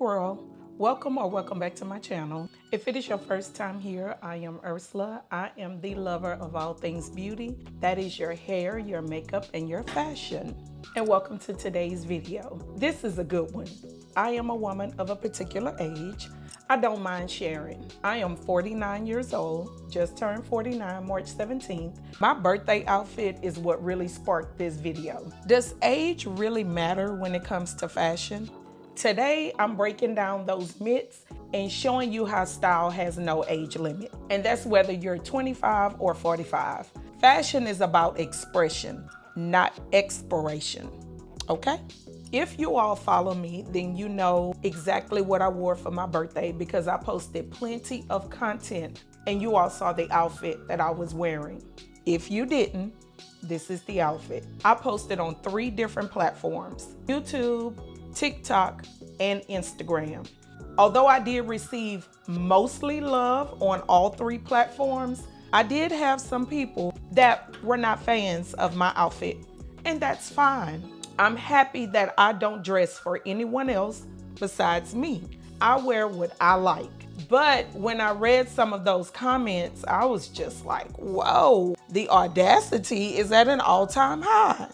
GWURL. Welcome back to my channel. If it is your first time here, I am Ursula. I am the lover of all things beauty. That is your hair, your makeup, and your fashion. And welcome to today's video. This is a good one. I am a woman of a particular age. I don't mind sharing. I am 49 years old, just turned 49 March 17th. My birthday outfit is what really sparked this video. Does age really matter when it comes to fashion? Today, I'm breaking down those myths and showing you how style has no age limit. And that's whether you're 25 or 45. Fashion is about expression, not expiration, okay? If you all follow me, then you know exactly what I wore for my birthday because I posted plenty of content and you all saw the outfit that I was wearing. If you didn't, this is the outfit. I posted on 3 different platforms: YouTube, TikTok, and Instagram. Although I did receive mostly love on all 3 platforms, I did have some people that were not fans of my outfit, and that's fine. I'm happy that I don't dress for anyone else besides me. I wear what I like. But when I read some of those comments, I was just like, whoa, the audacity is at an all-time high.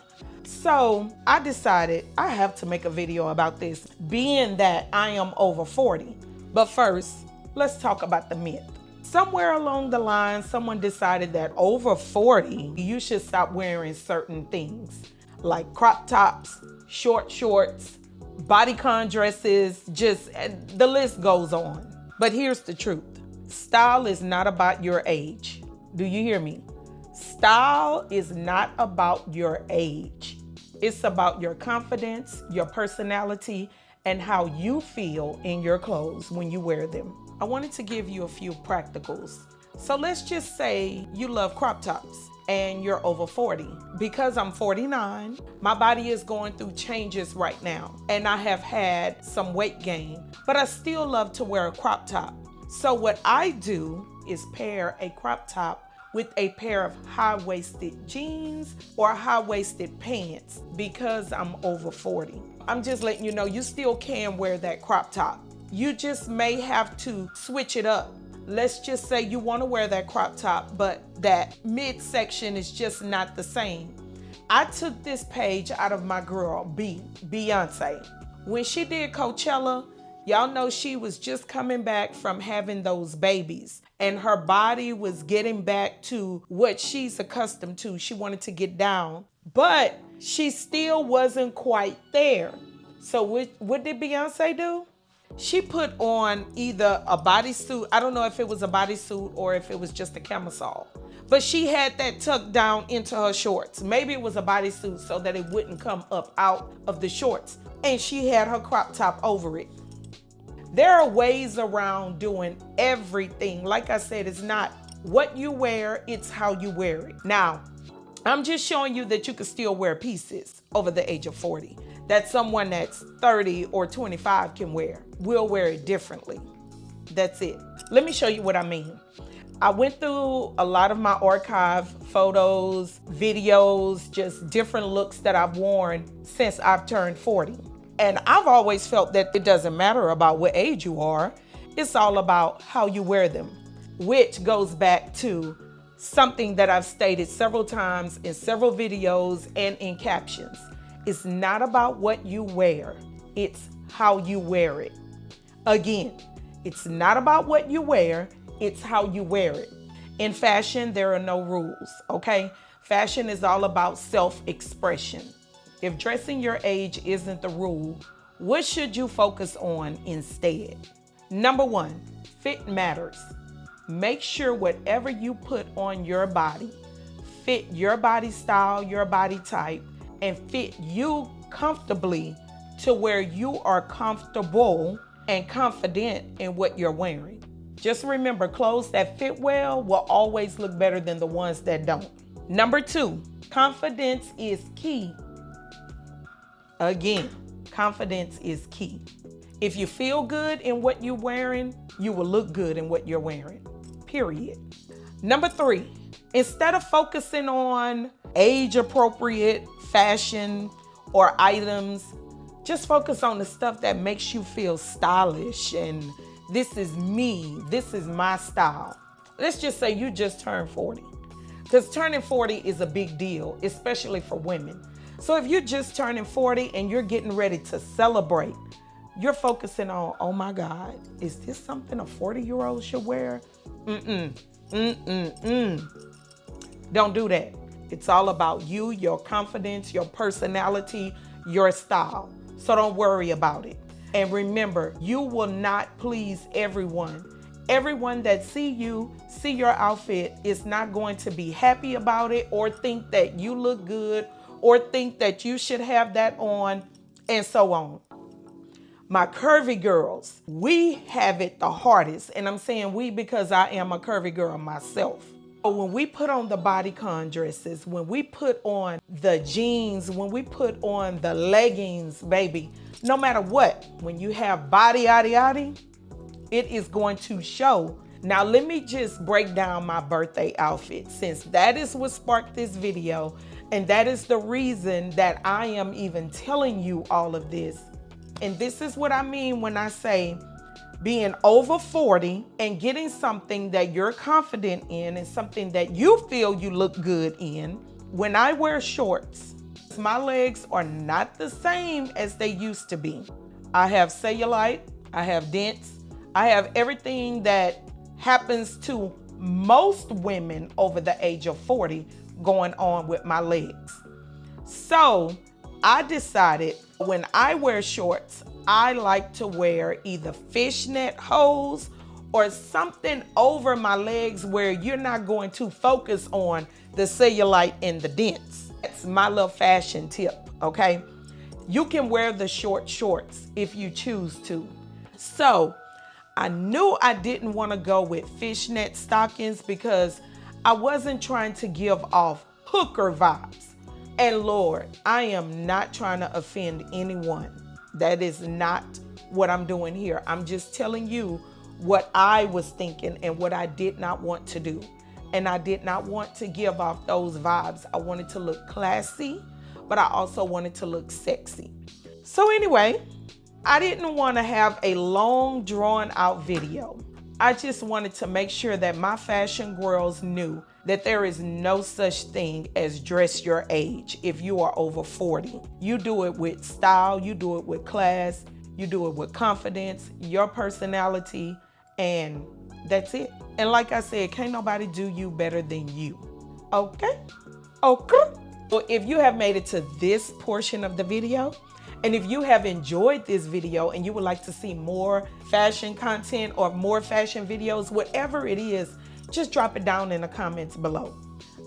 So I decided I have to make a video about this, being that I am over 40. But first, let's talk about the myth. Somewhere along the line, someone decided that over 40, you should stop wearing certain things like crop tops, short shorts, bodycon dresses, just the list goes on. But here's the truth. Style is not about your age. Do you hear me? Style is not about your age. It's about your confidence, your personality, and how you feel in your clothes when you wear them. I wanted to give you a few practicals. So let's just say you love crop tops and you're over 40. Because I'm 49, my body is going through changes right now, and I have had some weight gain, but I still love to wear a crop top. So what I do is pair a crop top with a pair of high-waisted jeans or high-waisted pants because I'm over 40. I'm just letting you know you still can wear that crop top. You just may have to switch it up. Let's just say you want to wear that crop top, but that midsection is just not the same. I took this page out of my girl, Beyonce. When she did Coachella, y'all know she was just coming back from having those babies, and her body was getting back to what she's accustomed to. She wanted to get down, but she still wasn't quite there. So what did Beyonce do? She put on either a bodysuit. I don't know if it was a bodysuit or if it was just a camisole, but she had that tucked down into her shorts. Maybe it was a bodysuit so that it wouldn't come up out of the shorts. And she had her crop top over it. There are ways around doing everything. Like I said, it's not what you wear, it's how you wear it. Now, I'm just showing you that you can still wear pieces over the age of 40. That someone that's 30 or 25 can wear. We'll wear it differently. That's it. Let me show you what I mean. I went through a lot of my archive photos, videos, just different looks that I've worn since I've turned 40. And I've always felt that it doesn't matter about what age you are. It's all about how you wear them, which goes back to something that I've stated several times in several videos and in captions. It's not about what you wear, it's how you wear it. Again, it's not about what you wear, it's how you wear it. In fashion, there are no rules, okay? Fashion is all about self-expression. If dressing your age isn't the rule, what should you focus on instead? Number 1, fit matters. Make sure whatever you put on your body fit your body style, your body type, and fit you comfortably to where you are comfortable and confident in what you're wearing. Just remember, clothes that fit well will always look better than the ones that don't. Number 2, confidence is key. Again, confidence is key. If you feel good in what you're wearing, you will look good in what you're wearing, period. Number 3, instead of focusing on age-appropriate fashion or items, Just focus on the stuff that makes you feel stylish and this is me, this is my style. Let's just say you just turned 40. Because turning 40 is a big deal, especially for women. So if you're just turning 40 and you're getting ready to celebrate, you're focusing on, oh my God, is this something a 40-year-old should wear? Don't do that. It's all about you, your confidence, your personality, your style. So don't worry about it. And remember, you will not please everyone. Everyone that see your outfit is not going to be happy about it or think that you look good or think that you should have that on and so on. My curvy girls, we have it the hardest. And I'm saying we because I am a curvy girl myself. So when we put on the bodycon dresses, when we put on the jeans, when we put on the leggings, baby, no matter what, when you have body, it is going to show. Now, let me just break down my birthday outfit, since that is what sparked this video. And that is the reason that I am even telling you all of this. And this is what I mean when I say being over 40 and getting something that you're confident in and something that you feel you look good in. When I wear shorts, my legs are not the same as they used to be. I have cellulite, I have dents, I have everything that happens to most women over the age of 40 going on with my legs. So I decided when I wear shorts, I like to wear either fishnet hose or something over my legs where you're not going to focus on the cellulite and the dents. That's my little fashion tip, okay? You can wear the short shorts if you choose to. So I knew I didn't want to go with fishnet stockings because I wasn't trying to give off hooker vibes. And Lord, I am not trying to offend anyone. That is not what I'm doing here. I'm just telling you what I was thinking and what I did not want to do. And I did not want to give off those vibes. I wanted to look classy, but I also wanted to look sexy. So anyway, I didn't want to have a long drawn out video. I just wanted to make sure that my fashion girls knew that there is no such thing as dress your age if you are over 40. You do it with style, you do it with class, you do it with confidence, your personality, and that's it. And like I said, can't nobody do you better than you. Okay? Okay. So if you have made it to this portion of the video, and if you have enjoyed this video and you would like to see more fashion content or more fashion videos, whatever it is, just drop it down in the comments below.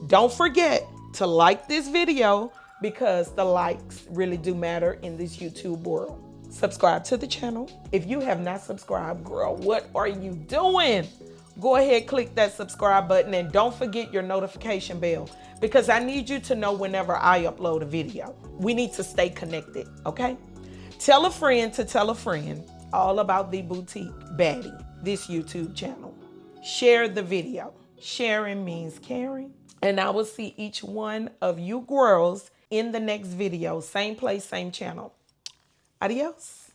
Don't forget to like this video because the likes really do matter in this YouTube world. Subscribe to the channel. If you have not subscribed, girl, what are you doing? Go ahead, click that subscribe button and don't forget your notification bell because I need you to know whenever I upload a video. We need to stay connected, okay? Tell a friend to tell a friend all about the Boutique Baddie, this YouTube channel. Share the video. Sharing means caring. And I will see each one of you girls in the next video. Same place, same channel. Adios.